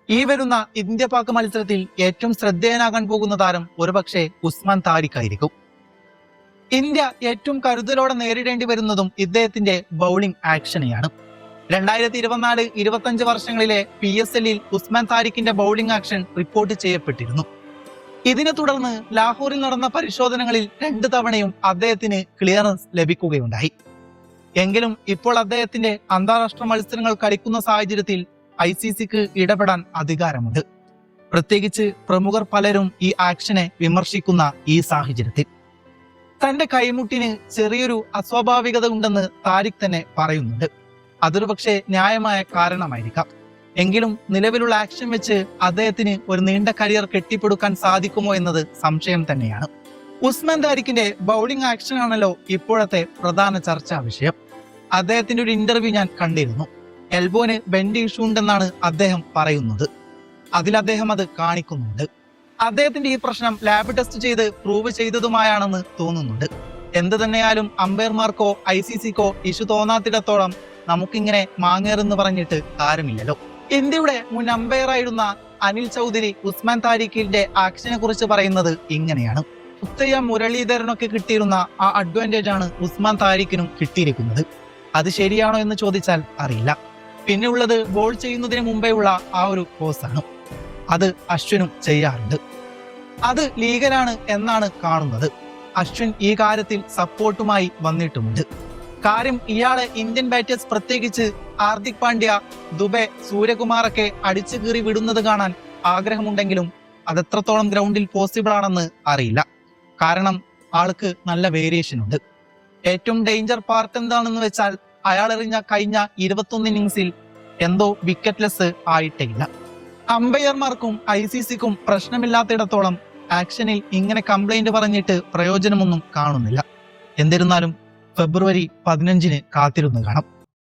ഈ വരുന്ന ഇന്ത്യ പാക് മത്സരത്തിൽ ഏറ്റവും ശ്രദ്ധേയനാകാൻ പോകുന്ന താരം ഒരുപക്ഷെ ഉസ്മാൻ താരിഖ് ആയിരിക്കും. ഇന്ത്യ ഏറ്റവും കരുതലോടെ നേരിടേണ്ടി വരുന്നതും ഇദ്ദേഹത്തിന്റെ ബൗളിംഗ് ആക്ഷനെയാണ്. 2024-25 വർഷങ്ങളിലെ PSLൽ ഉസ്മാൻ താരിഖിന്റെ ബൗളിംഗ് ആക്ഷൻ റിപ്പോർട്ട് ചെയ്യപ്പെട്ടിരുന്നു. ഇതിനെ തുടർന്ന് ലാഹോറിൽ നടന്ന പരിശോധനകളിൽ 2 തവണയും അദ്ദേഹത്തിന് ക്ലിയറൻസ് ലഭിക്കുകയുണ്ടായി. എങ്കിലും ഇപ്പോൾ അദ്ദേഹത്തിന്റെ അന്താരാഷ്ട്ര മത്സരങ്ങൾ കളിക്കുന്ന സാഹചര്യത്തിൽ ICCക്ക് ഇടപെടാൻ അധികാരമുണ്ട്. പ്രത്യേകിച്ച് പ്രമുഖർ പലരും ഈ ആക്ഷനെ വിമർശിക്കുന്ന ഈ സാഹചര്യത്തിൽ തന്റെ കൈമുട്ടിന് ചെറിയൊരു അസ്വാഭാവികത ഉണ്ടെന്ന് താരിഖ് തന്നെ പറയുന്നുണ്ട്. അതൊരു പക്ഷേ ന്യായമായ കാരണമായിരിക്കാം. എങ്കിലും നിലവിലുള്ള ആക്ഷൻ വെച്ച് അദ്ദേഹത്തിന് ഒരു നീണ്ട കരിയർ കെട്ടിപ്പടുക്കാൻ സാധിക്കുമോ എന്നത് സംശയം തന്നെയാണ്. ഉസ്മാൻ താരിഖിന്റെ ബൗളിംഗ് ആക്ഷൻ ആണല്ലോ ഇപ്പോഴത്തെ പ്രധാന ചർച്ചാ വിഷയം. അദ്ദേഹത്തിന്റെ ഒരു ഇന്റർവ്യൂ ഞാൻ കണ്ടിരുന്നു. എൽബോന് ബെൻഡ് ഇഷ്യൂ ഉണ്ടെന്നാണ് അദ്ദേഹം പറയുന്നത്. അതിൽ അദ്ദേഹം അത് കാണിക്കുന്നുണ്ട്. അദ്ദേഹത്തിന്റെ ഈ പ്രശ്നം ലാബ് ടെസ്റ്റ് ചെയ്ത് പ്രൂവ് ചെയ്തതുമായാണെന്ന് തോന്നുന്നുണ്ട്. എന്ത് തന്നെയാലും അമ്പയർമാർക്കോ ICCക്കോ ഇഷ്യൂ തോന്നാത്തിടത്തോളം നമുക്കിങ്ങനെ മാങ്ങേറെന്ന് പറഞ്ഞിട്ട് കാര്യമില്ലല്ലോ. ഇന്ത്യയുടെ മുൻ അമ്പയറായിരുന്ന അനിൽ ചൗധരി ഉസ്മാൻ താരിഖിന്റെ ആക്ഷനെ കുറിച്ച് പറയുന്നത് ഇങ്ങനെയാണ്: മുത്തയ്യ മുരളീധരനൊക്കെ കിട്ടിയിരുന്ന ആ അഡ്വാൻറ്റേജ് ആണ് ഉസ്മാൻ താരിഖിനും കിട്ടിയിരിക്കുന്നത്. അത് ശരിയാണോ എന്ന് ചോദിച്ചാൽ അറിയില്ല. പിന്നെ ഉള്ളത് ബോൾ ചെയ്യുന്നതിന് മുമ്പേ ഉള്ള ആ ഒരു പോസാണ്. അത് അശ്വിനും ചെയ്യാറുണ്ട്. അത് ലീഗലാണ് എന്നാണ് കാണുന്നത്. അശ്വിൻ ഈ കാര്യത്തിൽ സപ്പോർട്ടുമായി വന്നിട്ടുമുണ്ട്. കാര്യം ഇയാളെ ഇന്ത്യൻ ബാറ്റേഴ്സ് പ്രത്യേകിച്ച് ഹാർദിക് പാണ്ഡ്യ, ദുബെ, സൂര്യകുമാറൊക്കെ അടിച്ചു കീറി വിടുന്നത് കാണാൻ ആഗ്രഹമുണ്ടെങ്കിലും അതെത്രത്തോളം ഗ്രൗണ്ടിൽ പോസിബിൾ ആണെന്ന് അറിയില്ല. കാരണം ആൾക്ക് നല്ല വേരിയേഷൻ ഉണ്ട്. ഏറ്റവും ഡേഞ്ചർ പാർട്ട് എന്താണെന്ന് വെച്ചാൽ അയാൾ എറിഞ്ഞ കഴിഞ്ഞ 21 ഇന്നിംഗ്സിൽ എന്തോ വിക്കറ്റ്ലെസ് ആയിട്ടേ ഇല്ല. അമ്പയർമാർക്കും ICCക്കും പ്രശ്നമില്ലാത്തിടത്തോളം ആക്ഷനിൽ ഇങ്ങനെ കംപ്ലൈന്റ് പറഞ്ഞിട്ട് പ്രയോജനമൊന്നും കാണുന്നില്ല. എന്നിരുന്നാലും ഫെബ്രുവരി 15 കാത്തിരുന്ന് കാണാം.